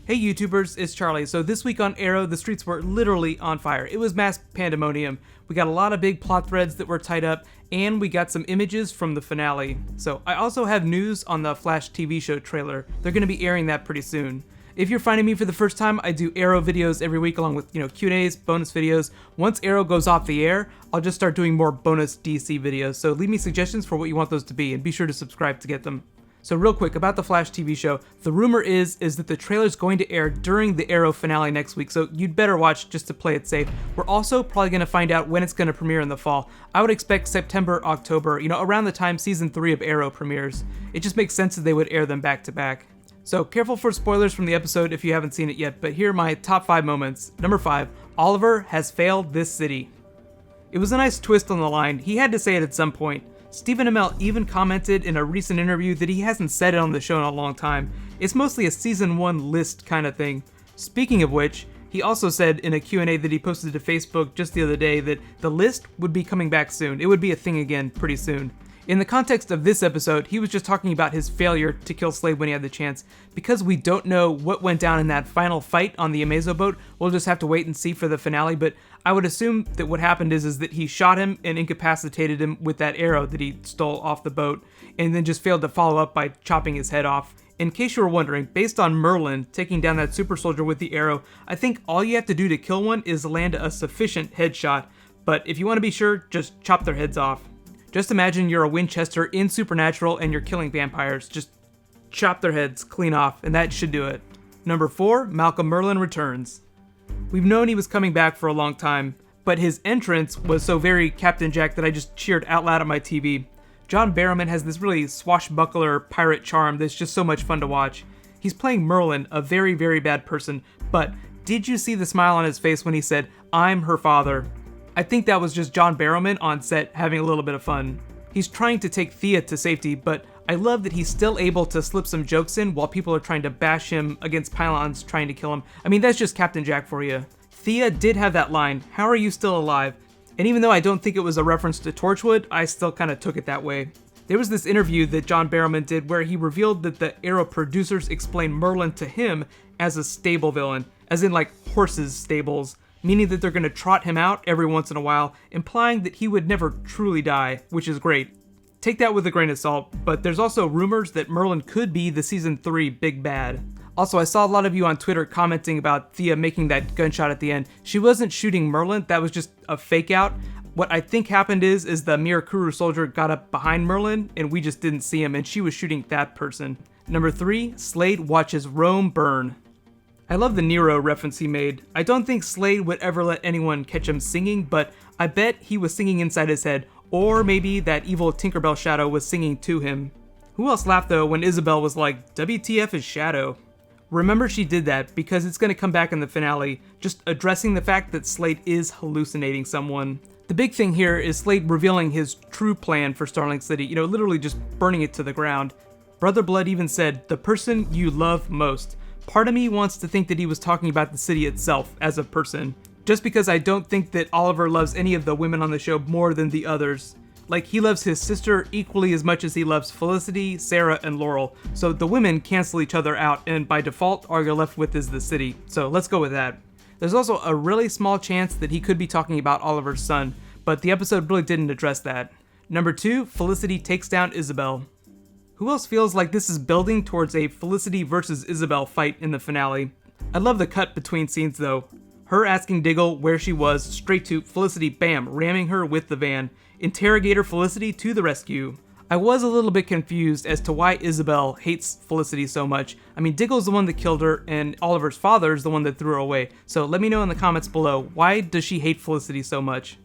Hey YouTubers, it's Charlie. So this week on Arrow, the streets were literally on fire. It was mass pandemonium. We got a lot of big plot threads that were tied up, and we got some images from the finale. So I also have news on the Flash TV show trailer. They're going to be airing that pretty soon. If you're finding me for the first time, I do Arrow videos every week along with, Q&As, bonus videos. Once Arrow goes off the air, I'll just start doing more bonus DC videos. So leave me suggestions for what you want those to be, and be sure to subscribe to get them. So real quick, about the Flash TV show, the rumor is that the trailer's going to air during the Arrow finale next week, so you'd better watch just to play it safe. We're also probably going to find out when it's going to premiere in the fall. I would expect September, October, around the time season 3 of Arrow premieres. It just makes sense that they would air them back to back. So careful for spoilers from the episode if you haven't seen it yet, but here are my top 5 moments. Number 5, Oliver has failed this city. It was a nice twist on the line. He had to say it at some point. Stephen Amell even commented in a recent interview that he hasn't said it on the show in a long time. It's mostly a season 1 list kind of thing. Speaking of which, he also said in a Q&A that he posted to Facebook just the other day that the list would be coming back soon. It would be a thing again pretty soon. In the context of this episode, he was just talking about his failure to kill Slade when he had the chance. Because we don't know what went down in that final fight on the Amazo boat, we'll just have to wait and see for the finale, but I would assume that what happened is that he shot him and incapacitated him with that arrow that he stole off the boat, and then just failed to follow up by chopping his head off. In case you were wondering, based on Merlin taking down that super soldier with the arrow, I think all you have to do to kill one is land a sufficient headshot, but if you want to be sure, just chop their heads off. Just imagine you're a Winchester in Supernatural and you're killing vampires. Just chop their heads clean off, and that should do it. Number 4, Malcolm Merlyn returns. We've known he was coming back for a long time, but his entrance was so very Captain Jack that I just cheered out loud at my TV. John Barrowman has this really swashbuckler pirate charm that's just so much fun to watch. He's playing Merlin, a very, very bad person, but did you see the smile on his face when he said, "I'm her father"? I think that was just John Barrowman on set having a little bit of fun. He's trying to take Thea to safety, but I love that he's still able to slip some jokes in while people are trying to bash him against pylons trying to kill him. I mean, that's just Captain Jack for you. Thea did have that line, "How are you still alive?" And even though I don't think it was a reference to Torchwood, I still kind of took it that way. There was this interview that John Barrowman did where he revealed that the Arrow producers explained Merlin to him as a stable villain, as in like horses' stables, meaning that they're going to trot him out every once in a while, implying that he would never truly die, which is great. Take that with a grain of salt, but there's also rumors that Merlin could be the season 3 big bad. Also, I saw a lot of you on Twitter commenting about Thea making that gunshot at the end. She wasn't shooting Merlin, that was just a fake out. What I think happened is the Mirakuru soldier got up behind Merlin, and we just didn't see him, and she was shooting that person. Number 3, Slade watches Rome burn. I love the Nero reference he made. I don't think Slade would ever let anyone catch him singing, but I bet he was singing inside his head, or maybe that evil Tinkerbell shadow was singing to him. Who else laughed though when Isabel was like, "WTF is Shadow"? Remember she did that because it's going to come back in the finale, just addressing the fact that Slade is hallucinating someone. The big thing here is Slade revealing his true plan for Starling City, literally just burning it to the ground. Brother Blood even said, "The person you love most." Part of me wants to think that he was talking about the city itself as a person, just because I don't think that Oliver loves any of the women on the show more than the others. Like, he loves his sister equally as much as he loves Felicity, Sarah, and Laurel, so the women cancel each other out, and by default, all you're left with is the city. So let's go with that. There's also a really small chance that he could be talking about Oliver's son, but the episode really didn't address that. Number 2, Felicity takes down Isabel. Who else feels like this is building towards a Felicity versus Isabel fight in the finale? I love the cut between scenes though. Her asking Diggle where she was, straight to Felicity, bam, ramming her with the van. Interrogator Felicity to the rescue. I was a little bit confused as to why Isabel hates Felicity so much. I mean, Diggle's the one that killed her, and Oliver's father's the one that threw her away. So let me know in the comments below, why does she hate Felicity so much?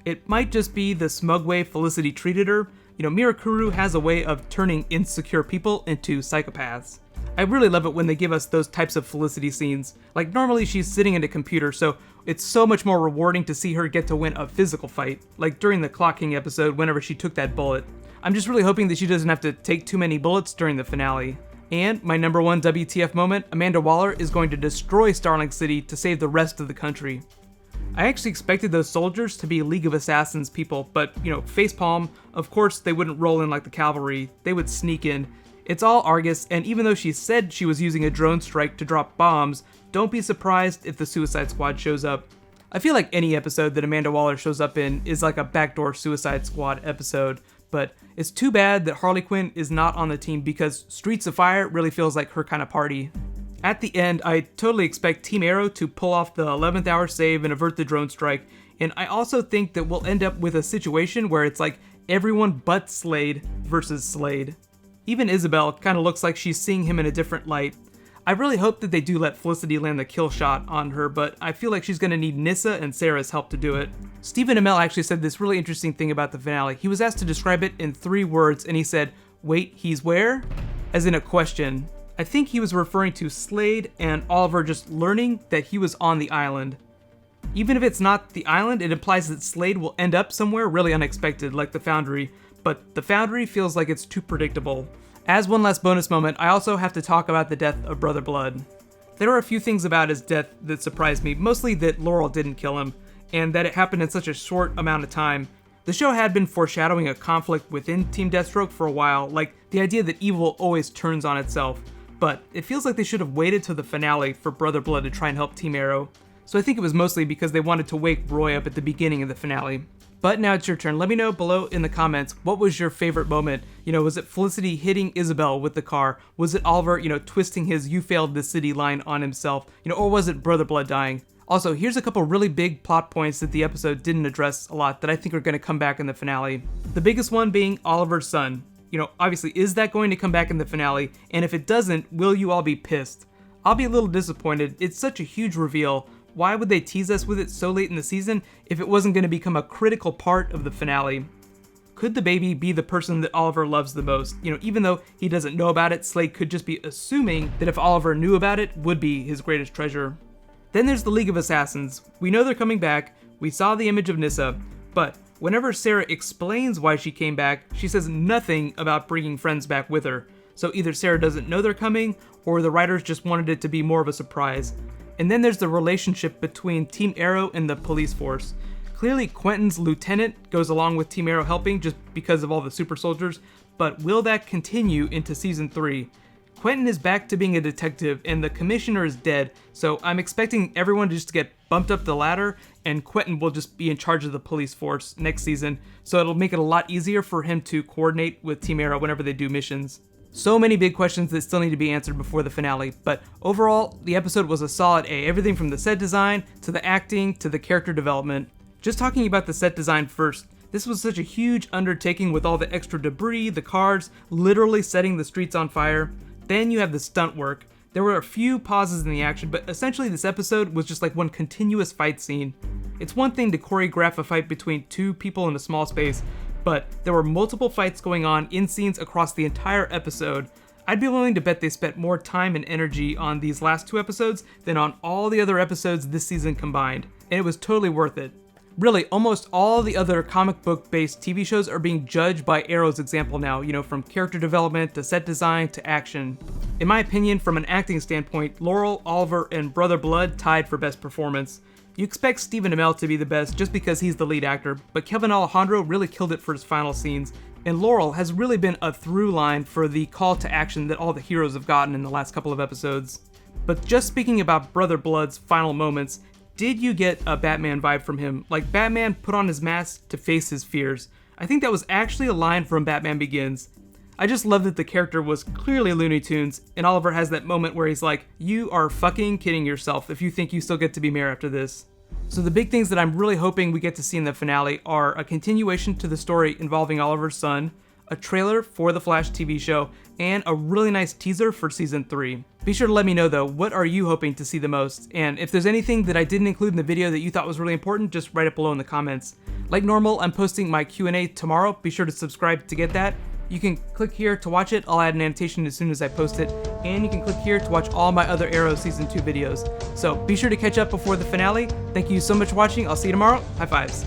It might just be the smug way Felicity treated her. Mirakuru has a way of turning insecure people into psychopaths. I really love it when they give us those types of Felicity scenes. Like, normally she's sitting at a computer, so it's so much more rewarding to see her get to win a physical fight, like during the Clock King episode whenever she took that bullet. I'm just really hoping that she doesn't have to take too many bullets during the finale. And my number 1 WTF moment, Amanda Waller is going to destroy Starling City to save the rest of the country. I actually expected those soldiers to be League of Assassins people, but, facepalm, of course they wouldn't roll in like the cavalry, they would sneak in. It's all Argus, and even though she said she was using a drone strike to drop bombs, don't be surprised if the Suicide Squad shows up. I feel like any episode that Amanda Waller shows up in is like a backdoor Suicide Squad episode, but it's too bad that Harley Quinn is not on the team because Streets of Fire really feels like her kind of party. At the end, I totally expect Team Arrow to pull off the 11th hour save and avert the drone strike, and I also think that we'll end up with a situation where it's like everyone but Slade versus Slade. Even Isabel kind of looks like she's seeing him in a different light. I really hope that they do let Felicity land the kill shot on her, but I feel like she's going to need Nyssa and Sarah's help to do it. Stephen Amell actually said this really interesting thing about the finale. He was asked to describe it in 3 words, and he said, "Wait, he's where?" As in a question. I think he was referring to Slade and Oliver just learning that he was on the island. Even if it's not the island, it implies that Slade will end up somewhere really unexpected, like the Foundry, but the Foundry feels like it's too predictable. As one last bonus moment, I also have to talk about the death of Brother Blood. There are a few things about his death that surprised me, mostly that Laurel didn't kill him, and that it happened in such a short amount of time. The show had been foreshadowing a conflict within Team Deathstroke for a while, like the idea that evil always turns on itself, but it feels like they should have waited till the finale for Brother Blood to try and help Team Arrow. So I think it was mostly because they wanted to wake Roy up at the beginning of the finale. But now it's your turn. Let me know below in the comments, what was your favorite moment? Was it Felicity hitting Isabel with the car? Was it Oliver, twisting his "you failed the city" line on himself? Or was it Brother Blood dying? Also, here's a couple really big plot points that the episode didn't address a lot that I think are going to come back in the finale. The biggest one being Oliver's son. Obviously, is that going to come back in the finale? And if it doesn't, will you all be pissed? I'll be a little disappointed. It's such a huge reveal. Why would they tease us with it so late in the season if it wasn't going to become a critical part of the finale? Could the baby be the person that Oliver loves the most? Even though he doesn't know about it, Slade could just be assuming that if Oliver knew about it, would be his greatest treasure. Then there's the League of Assassins. We know they're coming back, we saw the image of Nyssa, but whenever Sarah explains why she came back, she says nothing about bringing friends back with her. So either Sarah doesn't know they're coming, or the writers just wanted it to be more of a surprise. And then there's the relationship between Team Arrow and the police force. Clearly Quentin's lieutenant goes along with Team Arrow helping just because of all the super soldiers, but will that continue into season 3? Quentin is back to being a detective and the commissioner is dead, so I'm expecting everyone to just get bumped up the ladder and Quentin will just be in charge of the police force next season, so it'll make it a lot easier for him to coordinate with Team Arrow whenever they do missions. So many big questions that still need to be answered before the finale, but overall, the episode was a solid A. Everything from the set design, to the acting, to the character development. Just talking about the set design first, this was such a huge undertaking with all the extra debris, the cars, literally setting the streets on fire. Then you have the stunt work. There were a few pauses in the action, but essentially this episode was just like one continuous fight scene. It's one thing to choreograph a fight between 2 people in a small space, but there were multiple fights going on in scenes across the entire episode. I'd be willing to bet they spent more time and energy on these last 2 episodes than on all the other episodes this season combined, and it was totally worth it. Really, almost all the other comic book based TV shows are being judged by Arrow's example now, from character development to set design to action. In my opinion, from an acting standpoint, Laurel, Oliver, and Brother Blood tied for best performance. You expect Stephen Amell to be the best just because he's the lead actor, but Kevin Alejandro really killed it for his final scenes, and Laurel has really been a through line for the call to action that all the heroes have gotten in the last couple of episodes. But just speaking about Brother Blood's final moments, did you get a Batman vibe from him? Like Batman put on his mask to face his fears. I think that was actually a line from Batman Begins. I just love that the character was clearly Looney Tunes, and Oliver has that moment where he's like, "You are fucking kidding yourself if you think you still get to be mayor after this." So the big things that I'm really hoping we get to see in the finale are a continuation to the story involving Oliver's son, a trailer for the Flash TV show, and a really nice teaser for season 3. Be sure to let me know though, what are you hoping to see the most? And if there's anything that I didn't include in the video that you thought was really important, just write it below in the comments. Like normal, I'm posting my Q&A tomorrow. Be sure to subscribe to get that. You can click here to watch it. I'll add an annotation as soon as I post it. And you can click here to watch all my other Arrow Season 2 videos. So be sure to catch up before the finale. Thank you so much for watching. I'll see you tomorrow. High fives.